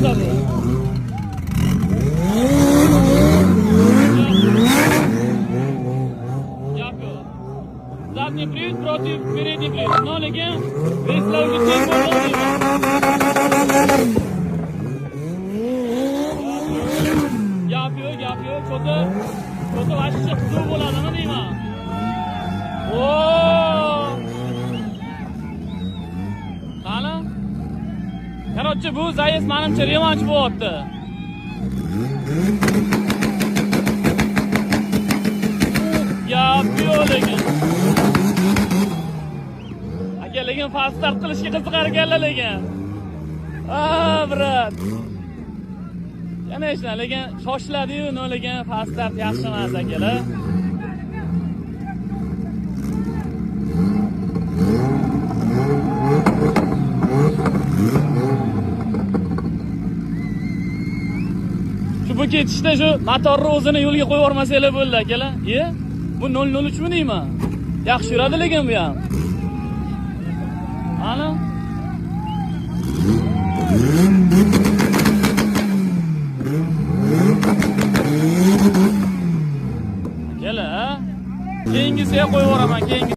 bo'lsa bu. Задний привод против передний привод. Но lekin весlar uchun bo'lmaydi. Gap yo'q. Ko'ta vashchi suv bo'ladimi deyman. Qani? Короче, bu zayiz menimcha revanch bo'lyapti. Gap yo'q lekin. Lekin fast start qilishga qiziqar ekanlar lekin. Brat. Конечно, lekin shoshiladi-yu, lekin fast start yaxshi emas akalar. Shu bu ketishda shu motorni o'zini yo'lga qo'yib yormasanglar bo'ldi akalar. Bu 003 mi deyman? Yaxshi yuradi lekin bu ham. Ana. Kela, keyingisiga qo'yib yuboraman,